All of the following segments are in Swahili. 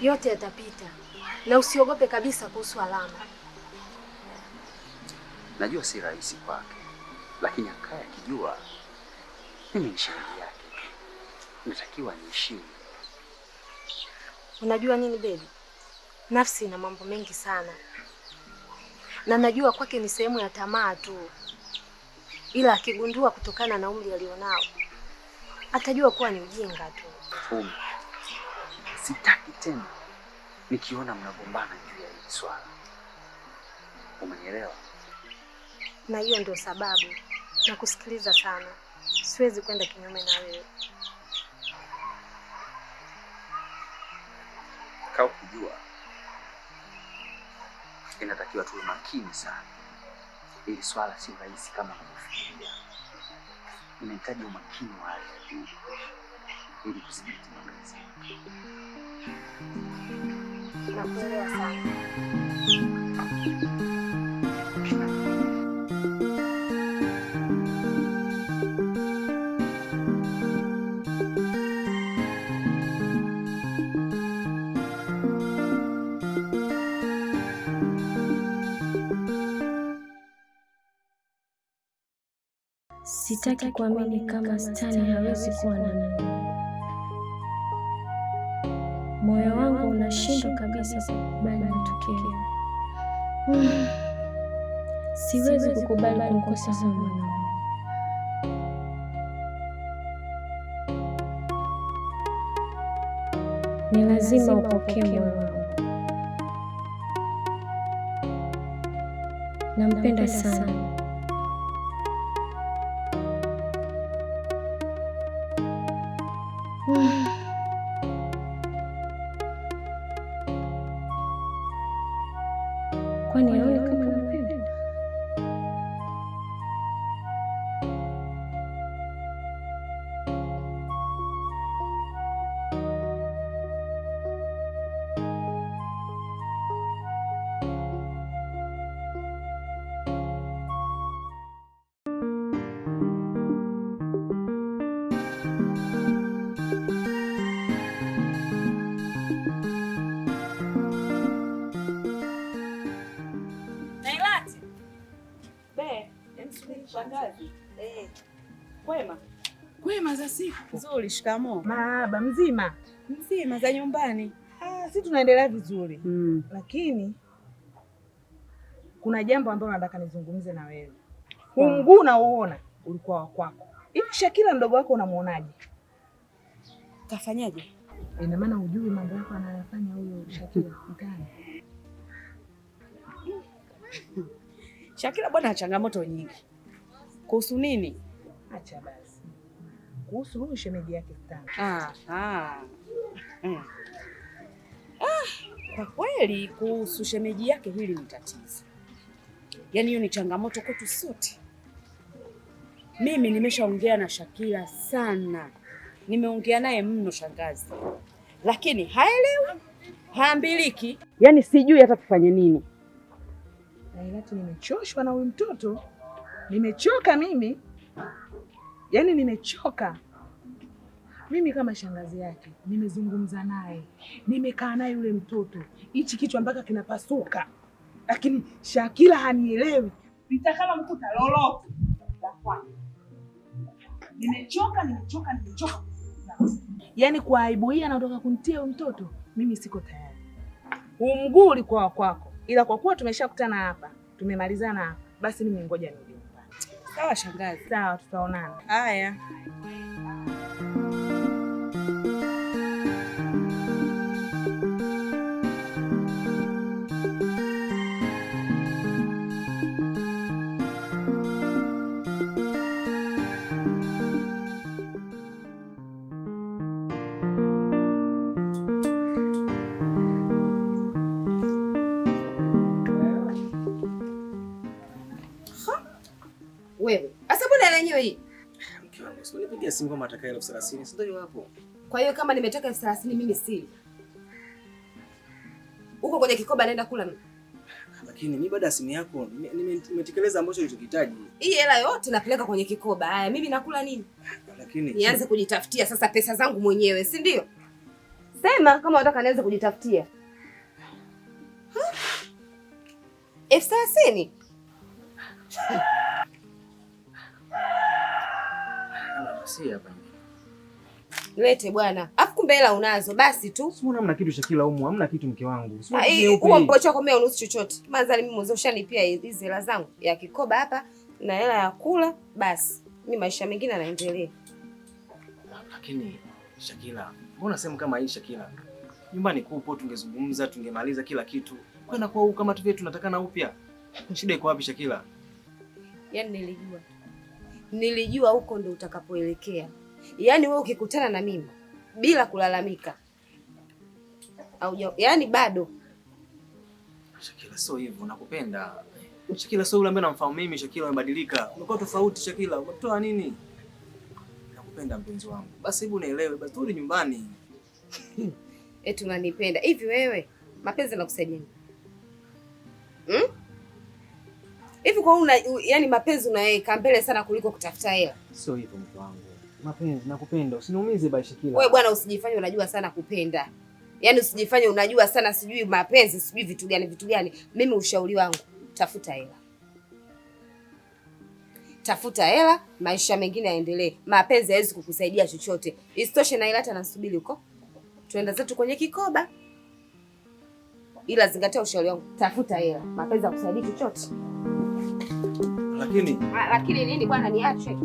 yote yatapita, na usiogope kabisa kuhusu Alama. Najua si rahisi kwake, lakini akaye akijua mimi ni shemeji yake, natakiwa niheshimu. Unajua nini baby? Nafsi ina mambo mengi sana, na najua kwake ni sehemu ya tamaa tu, ila akigundua kutokana na umri alionao atajua kuwa ni ujinga tu. Sitaki tena nikiona mnagombana juu ya hili swala. Umenielewa? Na hiyo ndio sababu na kusikiliza sana. Siwezi kwenda kinyume na wewe. Kaa ukijua inatakiwa tuwe makini sana. Hili swala si rahisi kama unavyofikiria. Inahitaji umakini wa hali ya juu ili kudhibiti mapenzi. Nakuelewa sana. Sitaki kuamini kama Stani hawezi kuwa na mimi. Moyo wangu unashindwa kabisa kukubali matokeo. Siwezi kukubali kumkosa huyo mwanaume. Ni lazima upokee moyo wangu. Nampenda sana. Kwani aone kama nampenda? Kwema? Kwema za siku. Nzuri, shikamoo. Mahaba, mzima? Mzima, za nyumbani. Sisi tunaendelea vizuri. Lakini kuna jambo ambalo nataka nizungumze na wewe. Huu mguu unaoona ulikuwa wa kwako. Hivi Shakila mdogo wako unamuonaje? Kafanyaje? Ina maana hujui mambo yako anayofanya huyo Shakila mtaani? Shakila bwana ana changamoto nyingi. Kuhusu nini? Acha basi. Kuhusu huyu shemeji yake Stani. Kwa kweli kuhusu shemeji yake hili ni tatizo. Yaani hiyo ni changamoto kwetu sote. Mimi nimeshaongea na Shakila sana. Nimeongea naye mno shangazi. Lakini haelewi, haambiliki. Yaani sijui hata tufanye nini. Nailati nimechoshwa na huyu mtoto. Nimechoka mimi. Yaani nimechoka. Mimi kama shangazi yake, nimezungumza naye. Nimekaa naye yule mtoto. Hichi kichwa mpaka kinapasuka. Lakini Shakila hanielewi. Nitakala mkuta lolote. Nimechoka. Yaani kwa aibu hii anataka kunitia huyu mtoto, mimi siko tayari. Huu mguu ulikuwa wa kwako. Ila kwa kuwa tumeshakutana hapa, tumemalizana hapa, basi mimi ngoja nirudi nyumbani. Sawa shangazi. Sawa, tutaonana. Haya. Wewe. Asa mbona lenyewe hii? Mke wangu, sio nipigia simu kama atakaye 30,000, si ndio hapo? Kwa hiyo kama nimetaka 30,000 mimi si. Uko kwenye kikoba naenda kula mimi. Lakini mimi baada ya simu yako nimetekeleza ambacho ulichokitaji. Hii hela yote napeleka kwenye kikoba. Haya mimi nakula nini? Lakini nianze kujitafutia sasa pesa zangu mwenyewe, si ndio? Sema kama unataka niweze kujitafutia. 30,000. Si hapa. Lete bwana. Afu kumbe hela unazo basi tu. Simuona hamna kitu Shakila humu, hamna kitu mke wangu. Huo mpocho wako mimi unusu chochote. Manzali mimi mwanzo ushanipia hizi hela zangu ya kikoba hapa na hela ya kula basi. Mimi maisha mengine yanaendelea. Lakini Shakila, mbona sehemu kama hii Shakila? Nyumbani kupo tungezungumza, tungemaliza kila kitu. Kwenda kwa huko kama tu vile tunatakana upya. Shida iko wapi Shakila? Yaani nilijua huko ndo utakapoelekea. Yaani wewe ukikutana na mimi bila kulalamika. Yaani bado. Shakila sio hivyo, nakupenda. Shakila sio yule ambaye namfahamu mimi, Shakila umebadilika. Umekuwa tofauti Shakila, umetoa nini? Nakupenda mpenzi wangu. Basi hebu nielewe, basi turudi nyumbani. Eti unanipenda. Hivi wewe mapenzi yanakusaidia nini? Hivi kwa yaani mapenzi unaweka mbele sana kuliko kutafuta hela. Sio hivyo mke wangu. Mapenzi nakupenda, usiniumize basi Shakila. Wewe bwana usijifanye unajua sana kupenda. Yaani usijifanye unajua sana sijui mapenzi, sijui vitu gani. Mimi ushauri wangu, tafuta hela. Tafuta hela, maisha mengine yaendelee. Mapenzi hayawezi kukusaidia chochote. Isitoshe na Ilata nasubiri huko. Tuenda zetu kwenye kikoba. Ila zingatia ushauri wangu, tafuta hela. Mapenzi hayakusaidii chochote. Lakini nini bwana, niache.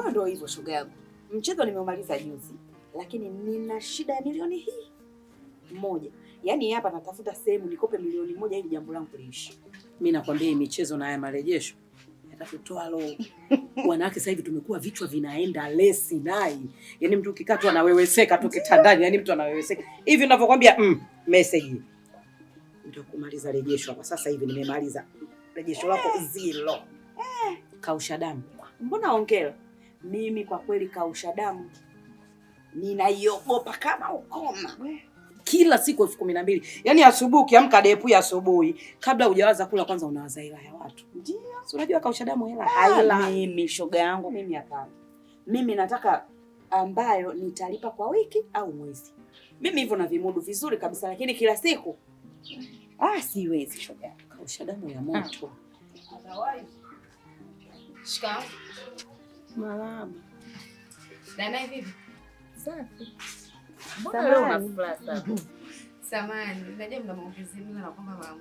Ndio hivyo shoga yangu. Mchezo nimeumaliza juzi, lakini nina shida ya milioni hii moja. Yaani hapa natafuta sehemu nikope milioni moja ili jambo langu liishi. Mimi nakwambia hii michezo na haya marejesho yatakutoa roho. Wanawake sasa hivi tumekuwa vichwa vinaenda lesi nai. Yaani mtu ukikatwa anaweweseka tu kitandani, yaani mtu anaweweseka. Hivi ninavyokuambia message. Ndio kumaliza rejesho hapa. Sasa hivi nimemaliza. Rejesho lako 0. Kausha damu. Mbona hongera? Mimi kwa kweli kausha damu ninaiogopa kama ukoma. Kila siku 12,000. Yaani asubuhi ukiamka depu ya asubuhi, kabla hujaanza kula kwanza unawaza hela ya watu. Ndio. Si unajua kausha damu hela haila. Mimi shoga yangu mimi hapana. Mimi nataka ambayo nitalipa kwa wiki au mwezi. Mimi hivyo na vimudu vizuri kabisa, lakini kila siku siwezi shoga yangu. Kausha damu ya moto. Otherwise shika malama. Dana vipi? Safi. Mbona wewe una furaha sana? Samani, najua mna maongezi mengi na kwamba mama.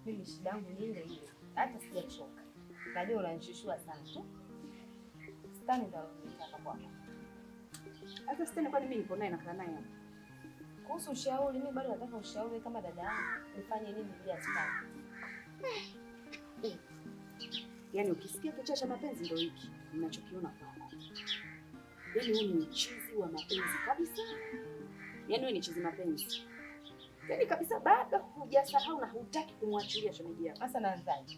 Mimi shida yangu ni ile ile. Hata sijachoka. Najua unanishushua sana tu. Stani ndio unataka kwako. Hata Stani kwani mimi nipo naye nakaa naye hapa. Kuhusu ushauri, mimi bado nataka ushauri kama dada yangu. Nifanye nini bila Stani? Yaani ukisikia kichwa cha mapenzi ndio hiki ninachokiona kwako. Yaani wewe ni mchizi wa mapenzi kabisa. Yaani wewe ni chizi mapenzi. Yaani kabisa bado hujasahau na hutaki kumwachilia shemeji yako. Sasa naanzaje?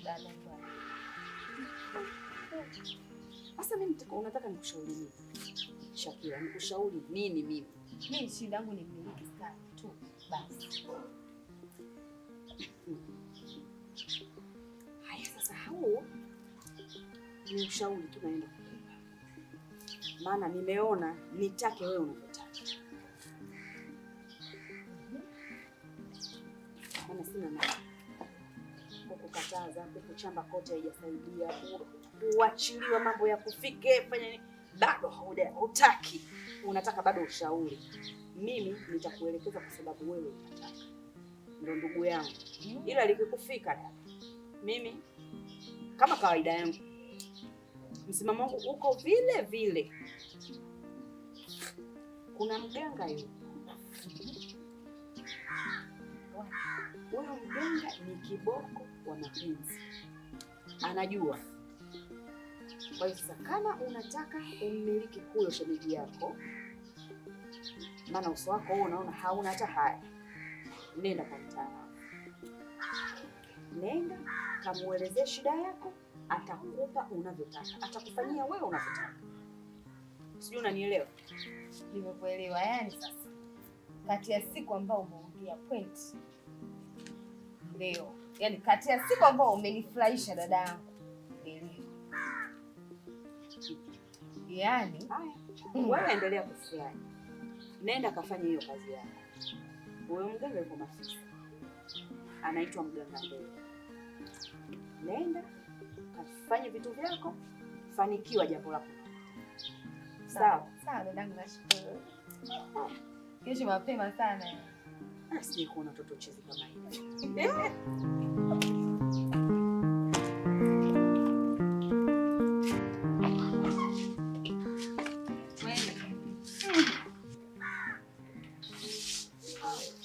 Dada bwana. Sasa mimi unataka nikushauri nini? Shakira, nikushauri nini mimi? Mimi shida yangu ni mmiliki sana tu basi. Haya sasa hao ni ushauri tu naenda kukupa. Maana nimeona nitake wewe unavyotaka. Maana sina maana. Kukukataza, kukuchamba kote haijasaidia. kuachiliwa, mambo ya kufike fanya nini, bado hutaki, unataka bado ushauri. Mimi nitakuelekeza kwa sababu wewe unataka, ndio ndugu yangu. Ila likikufika dada, mimi kama kawaida yangu msimamo wangu uko vile vile. Kuna mganga yule, huyo mganga ni kiboko wa mapenzi, anajua. Kwa hiyo sasa, kama unataka ummiliki huyo shemeji yako, maana uso wako huo unaona hauna hata haya, nenda kwa mtaalamu, nenda kamuelezee shida yako, atakupa unavyotaka, atakufanyia wewe unavyotaka. Sijui unanielewa? Nimekuelewa. Yani sasa kati ya siku ambao umeongea point leo, yani kati ya siku ambao umenifurahisha dada yangu leo, yani wewe endelea kufurahi, nenda kafanya hiyo kazi yako. Huyo mganga yuko Masisi, anaitwa mganga Ndeo. Nenda kafanye vitu vyako, fanikiwa jambo lako. Sawa sawa dadangu, nashukuru. Kesho mapema sana. Asije kuona mtoto chezi kama hivi.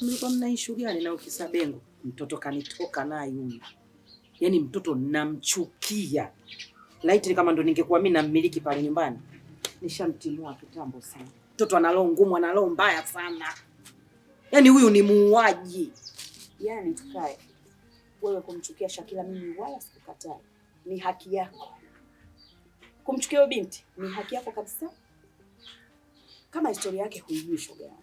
Mlikuwa mnaishu gani na Ukisabengo? Mtoto kanitoka naye huyu. Yaani mtoto namchukia. Laiti kama ndo ningekuwa mimi nammiliki pale nyumbani, nishamtimua kitambo sana. Mtoto ana roho ngumu, ana roho mbaya sana. Yaani huyu ni muuaji. Yaani tukae. Wewe kumchukia Shakila mimi wala sikukatai. Ni haki yako. Kumchukia huyo binti ni haki yako kabisa. Kama historia yake huijui shoga yangu.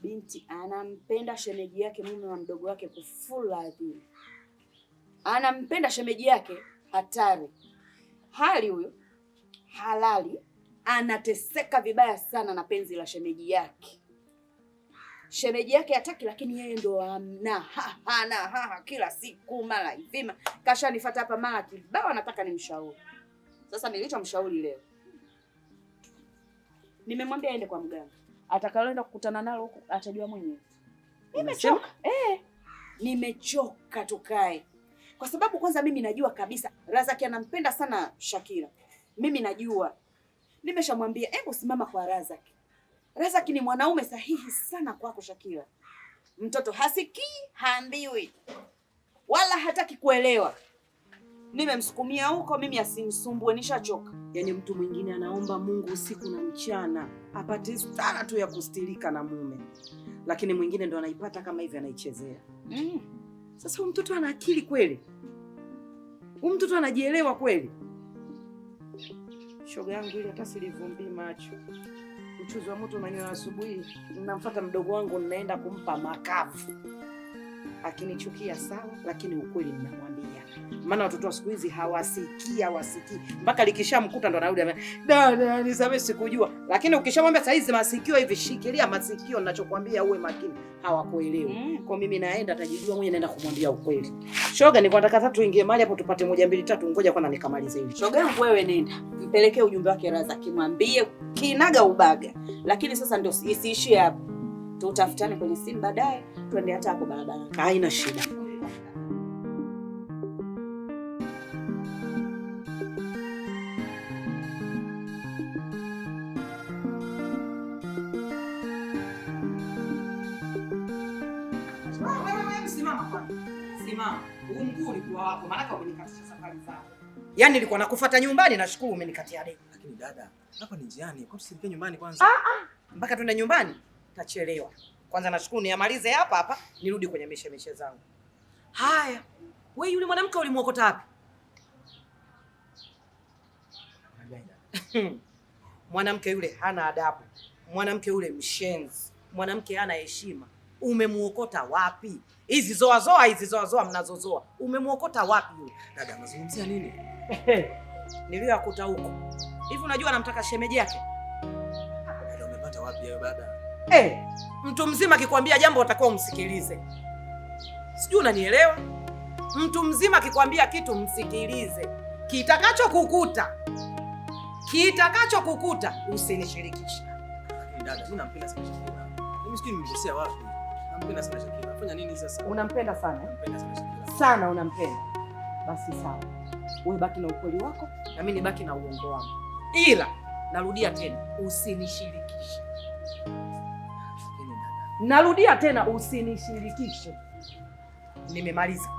Binti anampenda shemeji yake, mume wa mdogo wake kufula adhimu. Anampenda shemeji yake hatari. Hali huyo halali, anateseka vibaya sana na penzi la shemeji yake. Shemeji yake hataki, lakini yeye ndo ana kila siku mara hivi. Kashanifuata hapa mara kibao, anataka nimshauri. Sasa nilichomshauri leo, nimemwambia aende kwa mganga. Atakaloenda kukutana nalo huko atajua mwenyewe. Nimechoka. Nimechoka tukae. Kwa sababu kwanza mimi najua kabisa Razaki anampenda sana Shakila. Mimi najua. Nimeshamwambia hebu simama kwa Razaki. Razaki ni mwanaume sahihi sana kwako Shakila. Mtoto hasikii, haambiwi, wala hataki kuelewa. Nimemsukumia huko mimi asimsumbue, nishachoka. Yaani mtu mwingine anaomba Mungu usiku na mchana apate stara tu ya kustilika na mume, lakini mwingine ndo anaipata kama hivi anaichezea. Sasa huyu mtoto ana akili kweli? Huyu mtoto anajielewa kweli? Shoga yangu ile hata silivumbi macho. Mchuzi wa moto manyo asubuhi, ninamfuata mdogo wangu ninaenda kumpa makavu. Akinichukia sawa, lakini ukweli ninamwambia. Maana watoto wa siku hizi hawasikii. Mpaka likishamkuta ndo anarudi dada nisamehe sikujua. Lakini ukishamwambia saa hizi masikio hivi, shikilia masikio ninachokuambia uwe makini, hawakuelewi. Kwa mimi naenda atajijua mwenyewe, naenda kumwambia ukweli. Shoga nilikuwa nataka tatu ingie mahali hapo tupate 1 2 3, ngoja kwanza nikamalize hili. Shoga yangu wewe nenda. Mpelekee ujumbe wake Razaki, mwambie kinaga ubaga. Lakini sasa ndio isiishie hapo. Tutafutane kwenye simu baadaye, twende hata hapo barabara. Haina shida. Simama. Mguu ulikuwa wako, maana umenikatisha safari zako. Yaani nilikuwa nakufuata nyumbani, nashukuru umenikatia deni. Lakini dada, hapa ni njiani, kwa tusifike nyumbani kwanza. Mpaka twende nyumbani? Tachelewa. Kwanza nashukuru niamalize hapa nirudi kwenye mishemishe zangu. Haya. Wewe yule mwanamke ulimuokota wapi? Mwanamke yule hana adabu. Mwanamke yule mshenzi. Mwanamke hana heshima. Umemuokota wapi? Hizi zoa mnazozoa. Umemuokota wapi yule? Dada, unazungumzia nini? Niliyokuta huko. Hivi unajua anamtaka shemeji yake? Dada, umepata wapi hayo dada? Mtu mzima akikwambia jambo utakuwa umsikilize. Sijui unanielewa? Mtu mzima akikwambia kitu msikilize. kitakachokukuta usinishirikishe. Lakini dada, mimi nampenda sana Shakila. Mimi sijui nimekosea wapi. Nampenda sana Shakila. Nafanya nini sasa? Unampenda sana eh? Nampenda sana Shakila. Sana unampenda. Basi sawa. Wewe baki na ukweli wako na mimi nibaki na uongo wangu. Ila narudia tena usinishirikishe. Narudia tena usinishirikishe. Nimemaliza.